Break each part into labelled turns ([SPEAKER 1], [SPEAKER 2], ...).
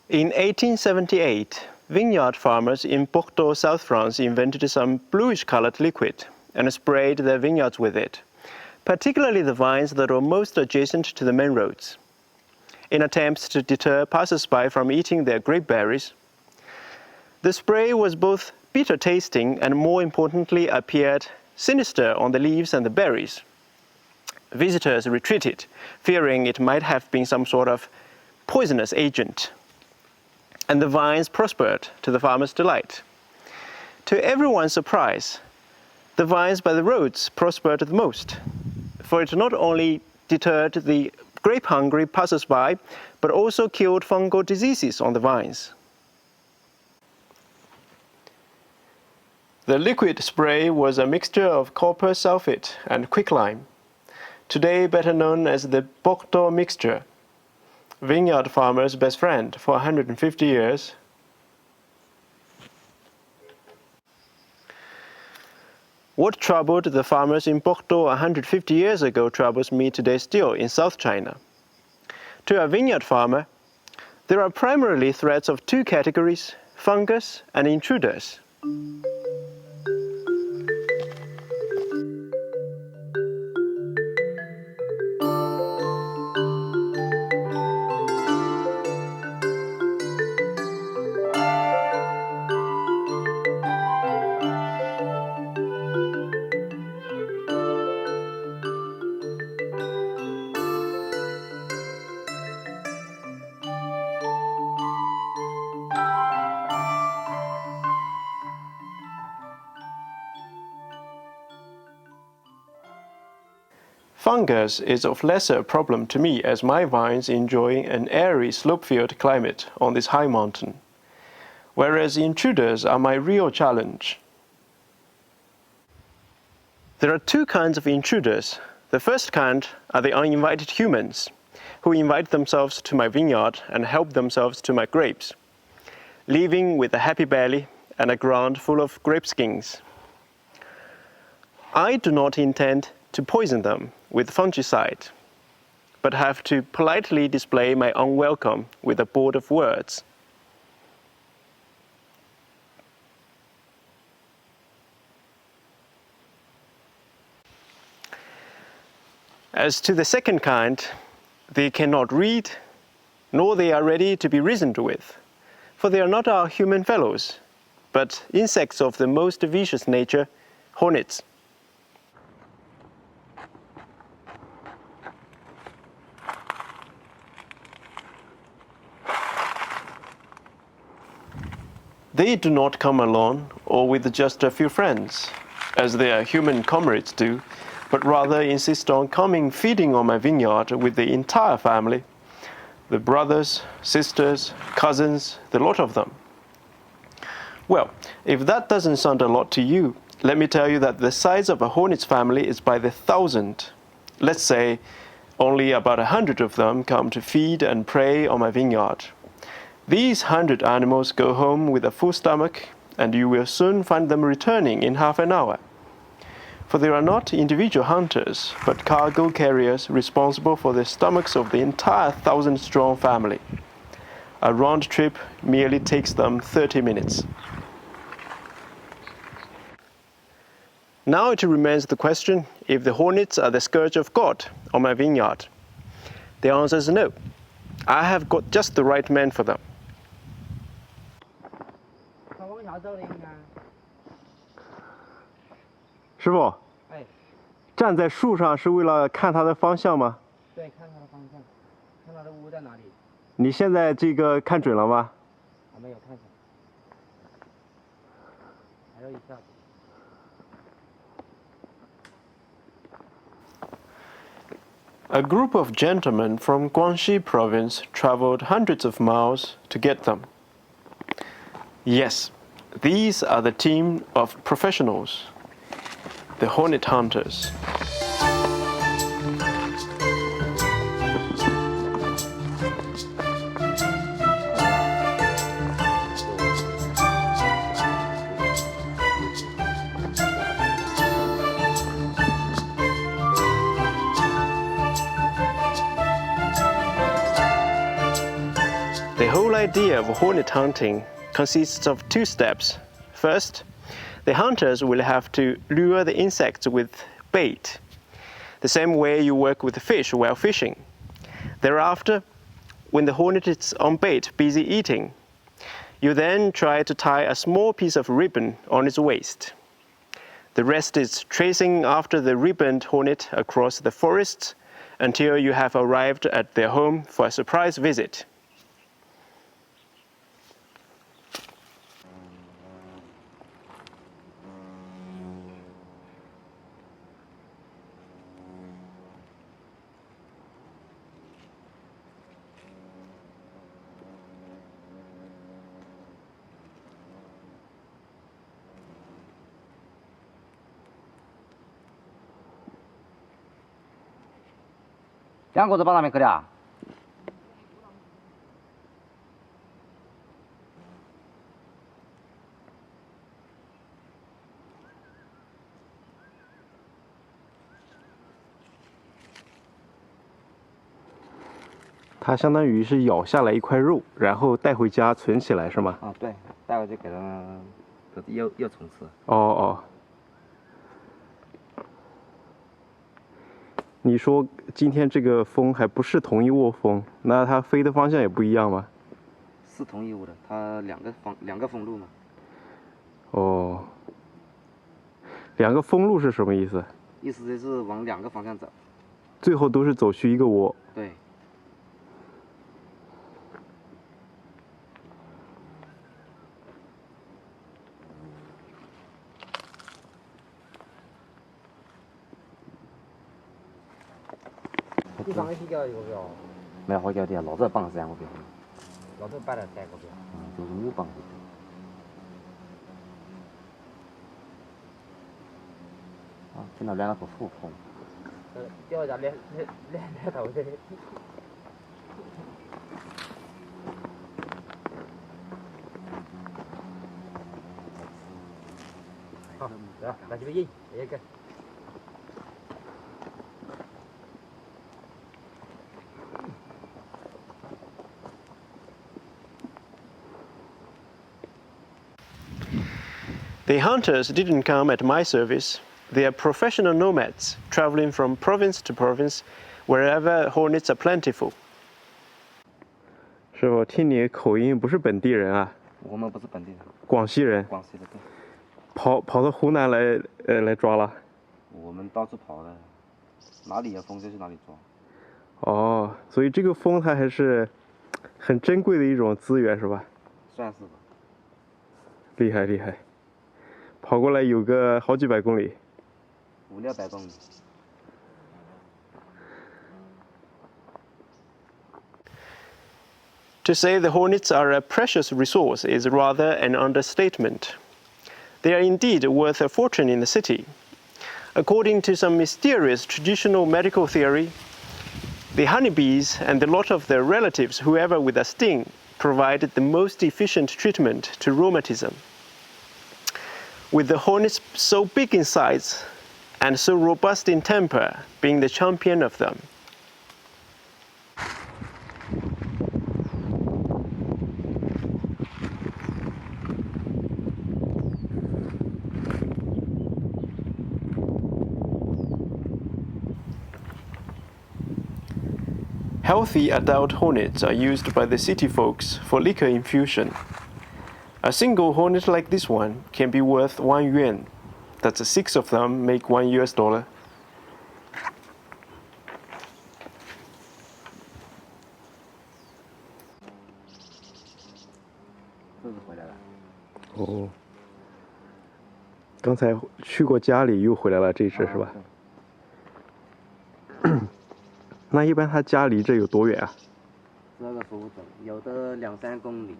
[SPEAKER 1] In 1878, vineyard farmers in Bordeaux, South France invented some bluish-colored liquid and sprayed their vineyards with it, particularly the vines that were most adjacent to the main roads, in attempts to deter passers-by from eating their grape berries. The spray was both bitter-tasting and, more importantly, appeared sinister on the leaves and the berries. Visitors retreated, fearing it might have been some sort of poisonous agent. And the vines prospered to the farmers' delight. To everyone's surprise, the vines by the roads prospered the most, for it not only deterred the grape-hungry passers-by, but also killed fungal diseases on the vines. The liquid spray was a mixture of copper sulfate and quicklime, today better known as the Bordeaux mixture, vineyard farmers' best friend for 150 years. What troubled the farmers in Bordeaux 150 years ago troubles me today still in South China. To a vineyard farmer, there are primarily threats of two categories: fungus and intruders. Fungus is of lesser problem to me as my vines enjoy an airy slope-field climate on this high mountain, whereas intruders are my real challenge. There are two kinds of intruders. The first kind are the uninvited humans, who invite themselves to my vineyard and help themselves to my grapes, leaving with a happy belly and a ground full of grape skins. I do not intend to poison them with fungicide, but have to politely display my unwelcome with a board of words. As to the second kind, they cannot read, nor they are ready to be reasoned with, for they are not our human fellows, but insects of the most vicious nature, hornets. They do not come alone or with just a few friends, as their human comrades do, but rather insist on coming feeding on my vineyard with the entire family, the brothers, sisters, cousins, the lot of them. Well, if that doesn't sound a lot to you, let me tell you that the size of a hornet's family is by the thousand. Let's say only about 100 of them come to feed and prey on my vineyard. These 100 animals go home with a full stomach, and you will soon find them returning in half an hour. For they are not individual hunters, but cargo carriers responsible for the stomachs of the entire 1,000-strong family. A round trip merely takes them 30 minutes. Now it remains the question if the hornets are the scourge of God on my vineyard. The answer is no. I have got just the right man for them. 师傅，站在树上是为了看它的方向吗？
[SPEAKER 2] 对，看它的方向，看它的屋在哪里。
[SPEAKER 1] 你现在这个看准了吗？
[SPEAKER 2] 没有看准，还有一下子。
[SPEAKER 1] A group of gentlemen from Guangxi province traveled hundreds of miles to get them. Yes, these are the team of professionals, the hornet hunters. The whole idea of hornet hunting consists of two steps. First, the hunters will have to lure the insects with bait, the same way you work with fish while fishing. Thereafter, when the hornet is on bait busy eating, you then try to tie a small piece of ribbon on its waist. The rest is tracing after the ribboned hornet across the forests until you have arrived at their home for a surprise visit.
[SPEAKER 2] 양고도 바람에 그래.
[SPEAKER 3] 它相当于是咬下来一块肉，然后带回家存起来，是吗？
[SPEAKER 2] 啊，对，待会就给它又重吃。
[SPEAKER 3] 哦哦。你说今天这个风还不是同一窝蜂，那它飞的方向也不一样吗？
[SPEAKER 2] 是同一窝的，它两个风路嘛。
[SPEAKER 3] 哦。两个风路是什么意思？
[SPEAKER 2] 意思就是往两个方向走。
[SPEAKER 3] 最后都是走去一个窝。
[SPEAKER 2] 对。地方的比较一个表，没有好叫的，老早帮3个表，老早摆了3个表，就是没有帮的。啊，听到2个不服风。掉下来两头的。好，来，拿几个印，一个。
[SPEAKER 1] The hunters didn't come at my service. They are professional nomads, traveling from province to province, wherever hornets are plentiful.
[SPEAKER 3] 师傅，听你口音不是本地人啊？
[SPEAKER 2] 我们不是本地人，
[SPEAKER 3] 广西人。
[SPEAKER 2] 广西的对。
[SPEAKER 3] 跑到湖南来抓了？
[SPEAKER 2] 我们到处跑的，哪里有风就去哪里抓。
[SPEAKER 3] 哦，所以这个风它还是很珍贵的一种资源，是吧？
[SPEAKER 2] 算是吧。
[SPEAKER 3] 厉害厉害。跑过来有个好几百公里
[SPEAKER 2] ，500-600公里。
[SPEAKER 1] To say the hornets are a precious resource is rather an understatement. They are indeed worth a fortune in the city. According to some mysterious traditional medical theory, the honeybees and the lot of their relatives, whoever with a sting, provided the most efficient treatment to rheumatism. With the hornets so big in size and so robust in temper being the champion of them. Healthy adult hornets are used by the city folks for liquor infusion. A single hornet like this one can be worth 1 yuan. That's 6 of them make $1.
[SPEAKER 2] 这是回来了。
[SPEAKER 3] 哦。刚才去过家里又回来了，这只是吧？那一般他家离这有多远啊？
[SPEAKER 2] 这个说不准，有的2-3公里，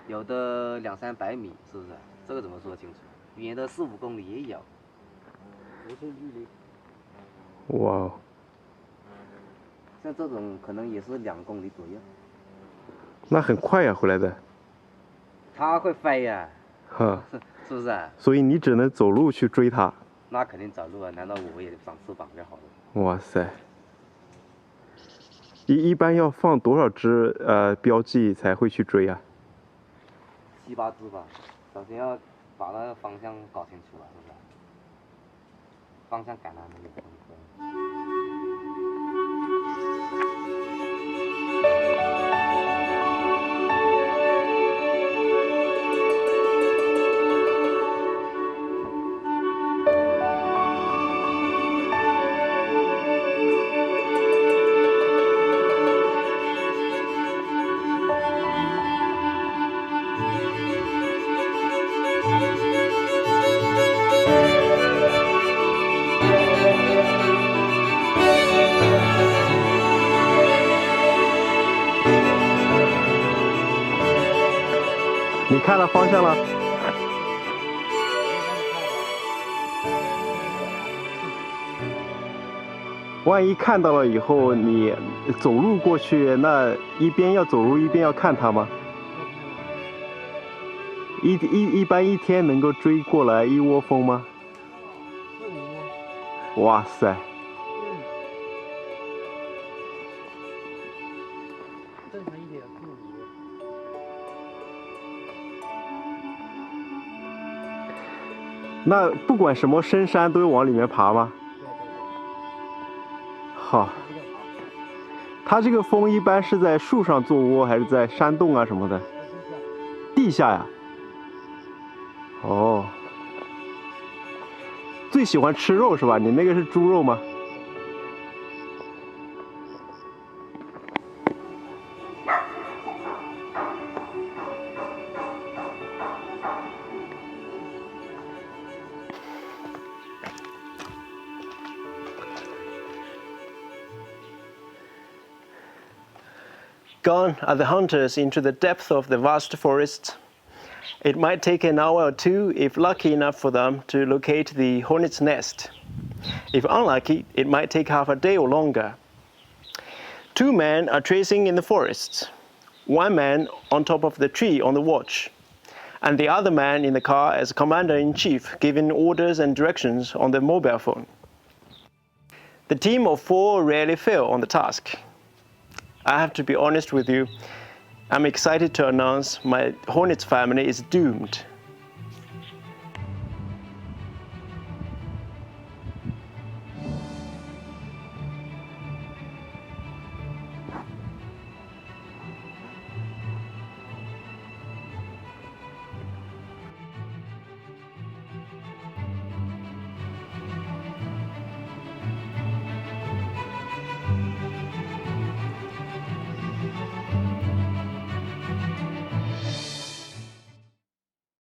[SPEAKER 2] 有的200-300米，是不是？这个怎么说清楚？远的4-5公里也有。不是距离。
[SPEAKER 3] 哇哦！
[SPEAKER 2] 像这种可能也是2公里左右。
[SPEAKER 3] 那很快呀，回来的。
[SPEAKER 2] 它会飞呀。
[SPEAKER 3] 哈。
[SPEAKER 2] 是不是？
[SPEAKER 3] 所以你只能走路去追它。
[SPEAKER 2] 那肯定走路啊！难道我也长翅膀就好了？
[SPEAKER 3] 哇塞！一般要放多少只标记才会去追啊
[SPEAKER 2] ？7、8只吧。首先要把那个方向搞清楚了，是不是？方向感啊，那个东西。
[SPEAKER 3] 你看了方向了？万一看到了以后，你走路过去，那一边要走路一边要看它吗？一般一天能够追过来一窝蜂吗？4、5窝。哇塞！
[SPEAKER 2] 正常一点4、5窝。
[SPEAKER 3] 那不管什么深山都往里面爬吗？好。它这个蜂一般是在树上做窝，还是在山洞啊什么的？地下呀。哦。最喜欢吃肉是吧？你那个是猪肉吗
[SPEAKER 1] Gone are the hunters into the depth of the vast forest. It might take an hour or two, if lucky enough for them, to locate the hornet's nest. If unlucky, it might take half a day or longer. 2 men are tracing in the forest. 1 man on top of the tree on the watch, and the other man in the car as commander-in-chief, giving orders and directions on the mobile phone. The team of 4 rarely fail on the task. I have to be honest with you, I'm excited to announce my Hornets family is doomed.